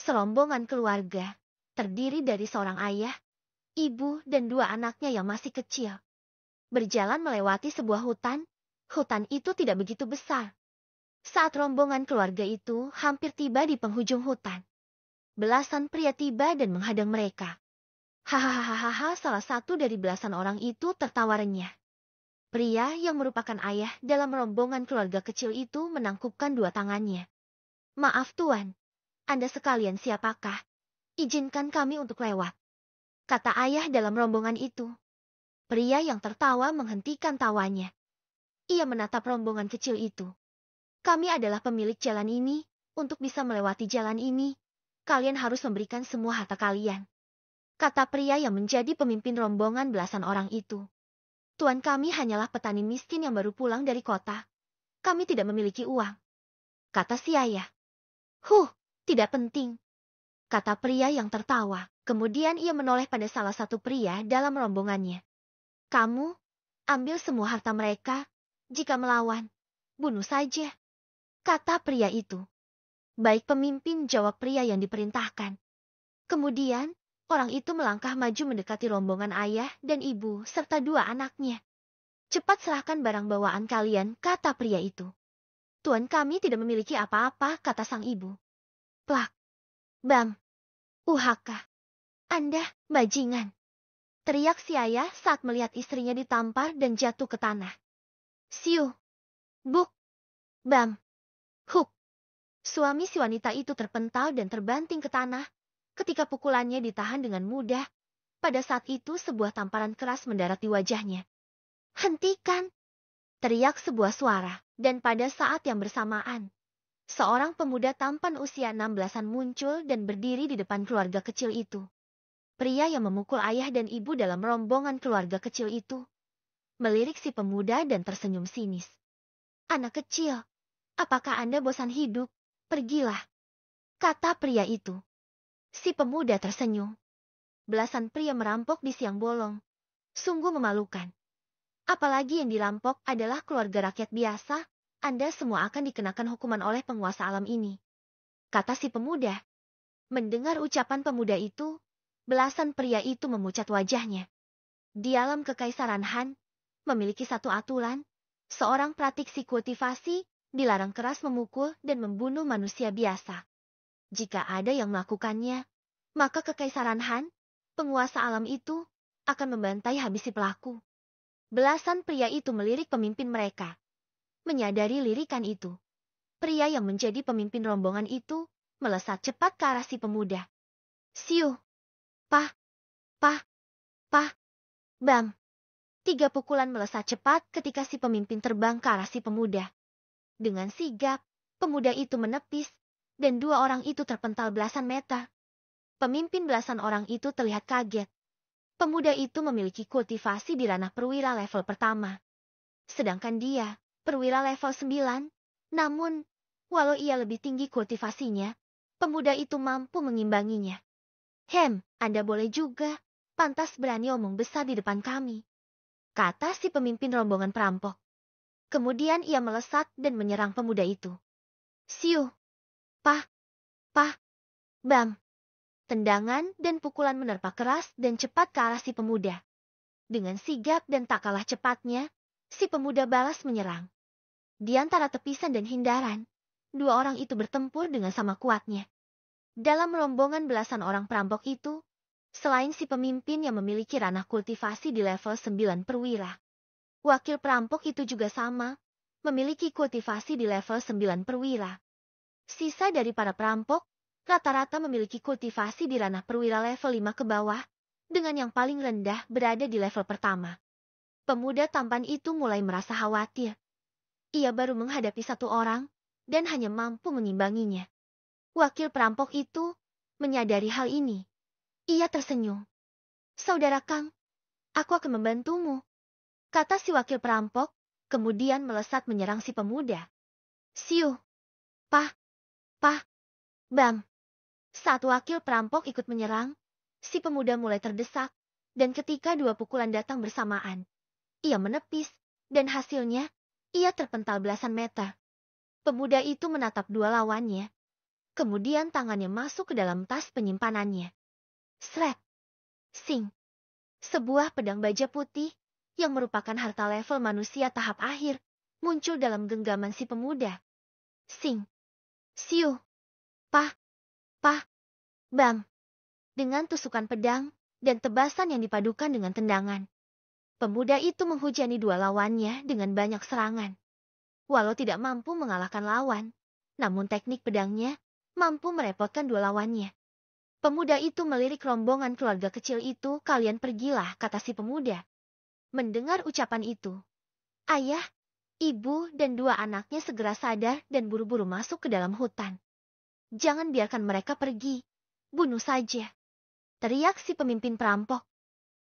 Serombongan keluarga, terdiri dari seorang ayah, ibu, dan dua anaknya yang masih kecil, berjalan melewati sebuah hutan. Hutan itu tidak begitu besar. Saat rombongan keluarga itu hampir tiba di penghujung hutan, belasan pria tiba dan menghadang mereka. Hahaha, salah satu dari belasan orang itu tertawa renyah. Pria yang merupakan ayah dalam rombongan keluarga kecil itu menangkupkan dua tangannya. Maaf tuan, Anda sekalian siapakah? Izinkan kami untuk lewat, kata ayah dalam rombongan itu. Pria yang tertawa menghentikan tawanya. Ia menatap rombongan kecil itu. Kami adalah pemilik jalan ini. Untuk bisa melewati jalan ini, kalian harus memberikan semua harta kalian, kata pria yang menjadi pemimpin rombongan belasan orang itu. Tuan, kami hanyalah petani miskin yang baru pulang dari kota. Kami tidak memiliki uang, kata si ayah. Tidak penting, kata pria yang tertawa. Kemudian ia menoleh pada salah satu pria dalam rombongannya. Kamu, ambil semua harta mereka. Jika melawan, bunuh saja, kata pria itu. Baik pemimpin, jawab pria yang diperintahkan. Kemudian, orang itu melangkah maju mendekati rombongan ayah dan ibu serta dua anaknya. Cepat serahkan barang bawaan kalian, kata pria itu. Tuan, kami tidak memiliki apa-apa, kata sang ibu. Plak. Bam. Uhaka. Anda, bajingan, teriak si ayah saat melihat istrinya ditampar dan jatuh ke tanah. Siu. Buk. Bam. Huk. Suami si wanita itu terpental dan terbanting ke tanah. Ketika pukulannya ditahan dengan mudah, pada saat itu sebuah tamparan keras mendarat di wajahnya. Hentikan! Teriak sebuah suara, dan pada saat yang bersamaan, seorang pemuda tampan usia 16-an muncul dan berdiri di depan keluarga kecil itu. Pria yang memukul ayah dan ibu dalam rombongan keluarga kecil itu melirik si pemuda dan tersenyum sinis. Anak kecil, apakah Anda bosan hidup? Pergilah, kata pria itu. Si pemuda tersenyum. Belasan pria merampok di siang bolong. Sungguh memalukan. Apalagi yang dirampok adalah keluarga rakyat biasa. Anda semua akan dikenakan hukuman oleh penguasa alam ini, kata si pemuda. Mendengar ucapan pemuda itu, belasan pria itu memucat wajahnya. Di alam kekaisaran Han, memiliki satu aturan, seorang praktisi kultivasi dilarang keras memukul dan membunuh manusia biasa. Jika ada yang melakukannya, maka kekaisaran Han, penguasa alam itu, akan membantai habis si pelaku. Belasan pria itu melirik pemimpin mereka. Menyadari lirikan itu, pria yang menjadi pemimpin rombongan itu melesat cepat ke arah si pemuda. Siu. Pah. Pah. Pah. Bam. 3 pukulan melesat cepat ketika si pemimpin terbang ke arah si pemuda. Dengan sigap, pemuda itu menepis, dan 2 orang itu terpental belasan meter. Pemimpin belasan orang itu terlihat kaget. Pemuda itu memiliki kultivasi di ranah perwira level pertama. Sedangkan dia, perwira level 9. Namun, walau ia lebih tinggi kultivasinya, pemuda itu mampu mengimbanginya. Anda boleh juga, pantas berani omong besar di depan kami, kata si pemimpin rombongan perampok. Kemudian ia melesat dan menyerang pemuda itu. Siu. Pah. Pah. Bam. Tendangan dan pukulan menerpa keras dan cepat ke arah si pemuda. Dengan sigap dan tak kalah cepatnya, si pemuda balas menyerang. Di antara tepisan dan hindaran, 2 orang itu bertempur dengan sama kuatnya. Dalam rombongan belasan orang perampok itu, selain si pemimpin yang memiliki ranah kultivasi di level 9 perwira, wakil perampok itu juga sama, memiliki kultivasi di level 9 perwira. Sisa dari para perampok, rata-rata memiliki kultivasi di ranah perwira level 5 ke bawah, dengan yang paling rendah berada di level pertama. Pemuda tampan itu mulai merasa khawatir. Ia baru menghadapi 1 orang, dan hanya mampu mengimbanginya. Wakil perampok itu menyadari hal ini. Ia tersenyum. Saudara Kang, aku akan membantumu, kata si wakil perampok, kemudian melesat menyerang si pemuda. Siu. Pah. Pah. Bam. Saat wakil perampok ikut menyerang, si pemuda mulai terdesak, dan ketika 2 pukulan datang bersamaan, ia menepis, dan hasilnya, ia terpental belasan meter. Pemuda itu menatap 2 lawannya. Kemudian tangannya masuk ke dalam tas penyimpanannya. Sret. Sing. Sebuah pedang baja putih, yang merupakan harta level manusia tahap akhir, muncul dalam genggaman si pemuda. Sing. Siu. Pah. Pah. Bam. Dengan tusukan pedang, dan tebasan yang dipadukan dengan tendangan. Pemuda itu menghujani dua lawannya dengan banyak serangan. Walau tidak mampu mengalahkan lawan, namun teknik pedangnya mampu merepotkan dua lawannya. Pemuda itu melirik rombongan keluarga kecil itu, "Kalian pergilah," kata si pemuda. Mendengar ucapan itu, ayah, ibu, dan dua anaknya segera sadar dan buru-buru masuk ke dalam hutan. "Jangan biarkan mereka pergi, bunuh saja," teriak si pemimpin perampok.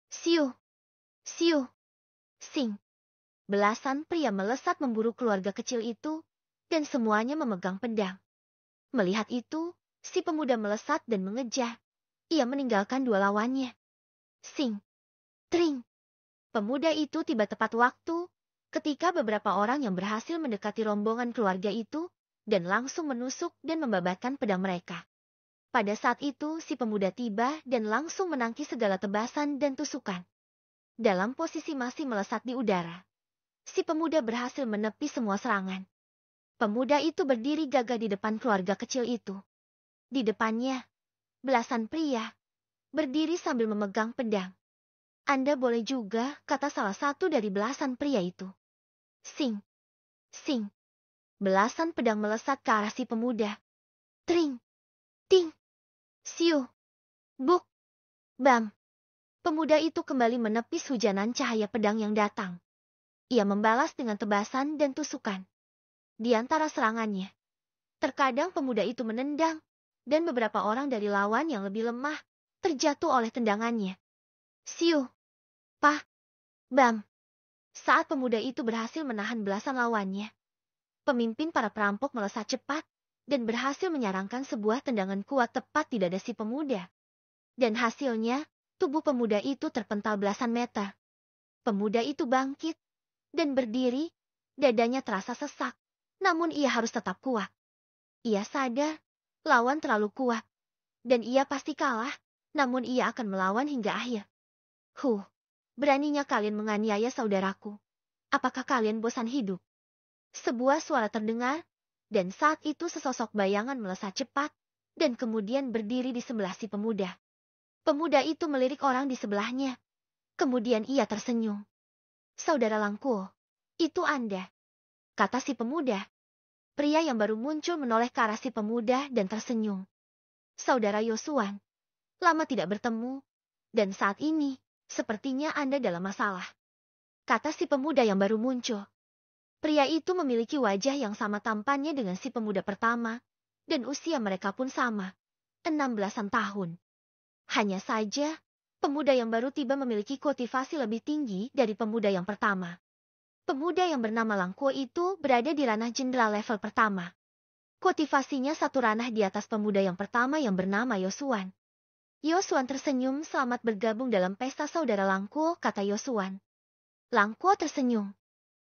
Siu, siu, sing. Belasan pria melesat memburu keluarga kecil itu, dan semuanya memegang pedang. Melihat itu, si pemuda melesat dan mengejar. Ia meninggalkan dua lawannya. Sing, tring. Pemuda itu tiba tepat waktu, ketika beberapa orang yang berhasil mendekati rombongan keluarga itu, dan langsung menusuk dan membabatkan pedang mereka. Pada saat itu si pemuda tiba dan langsung menangkis segala tebasan dan tusukan. Dalam posisi masih melesat di udara, si pemuda berhasil menepis semua serangan. Pemuda itu berdiri gagah di depan keluarga kecil itu. Di depannya, belasan pria berdiri sambil memegang pedang. "Anda boleh juga," kata salah satu dari belasan pria itu. Sing, sing. Belasan pedang melesat ke arah si pemuda. Tring, ting, siu, buk, bam. Pemuda itu kembali menepis hujanan cahaya pedang yang datang. Ia membalas dengan tebasan dan tusukan. Di antara serangannya, terkadang pemuda itu menendang, dan beberapa orang dari lawan yang lebih lemah terjatuh oleh tendangannya. Siu, pah, bam. Saat pemuda itu berhasil menahan belasan lawannya, pemimpin para perampok melesat cepat dan berhasil menyarangkan sebuah tendangan kuat tepat di dada si pemuda. Dan hasilnya, tubuh pemuda itu terpental belasan meter. Pemuda itu bangkit dan berdiri, dadanya terasa sesak, namun ia harus tetap kuat. Ia sadar, lawan terlalu kuat, dan ia pasti kalah, namun ia akan melawan hingga akhir. Beraninya kalian menganiaya saudaraku. Apakah kalian bosan hidup? Sebuah suara terdengar, dan saat itu sesosok bayangan melesat cepat, dan kemudian berdiri di sebelah si pemuda. Pemuda itu melirik orang di sebelahnya. Kemudian ia tersenyum. "Saudara Langkuo, itu Anda," kata si pemuda. Pria yang baru muncul menoleh ke arah si pemuda dan tersenyum. "Saudara Yosuan, lama tidak bertemu, dan saat ini, sepertinya Anda dalam masalah," kata si pemuda yang baru muncul. Pria itu memiliki wajah yang sama tampannya dengan si pemuda pertama, dan usia mereka pun sama, 16-an tahun. Hanya saja, pemuda yang baru tiba memiliki kultivasi lebih tinggi dari pemuda yang pertama. Pemuda yang bernama Langkuo itu berada di ranah jenderal level pertama. Kultivasinya satu ranah di atas pemuda yang pertama yang bernama Yosuan. Yosuan tersenyum. "Selamat bergabung dalam pesta saudara Langkuo," kata Yosuan. Langkuo tersenyum.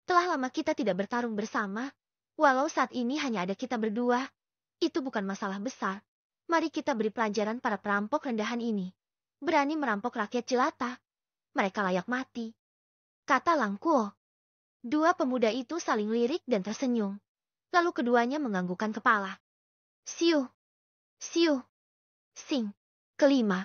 "Telah lama kita tidak bertarung bersama. Walau saat ini hanya ada kita berdua, itu bukan masalah besar. Mari kita beri pelajaran para perampok rendahan ini. Berani merampok rakyat jelata. Mereka layak mati," kata Langkuo. Dua pemuda itu saling lirik dan tersenyum. Lalu keduanya menganggukkan kepala. Siu, siu, sing. Kelima,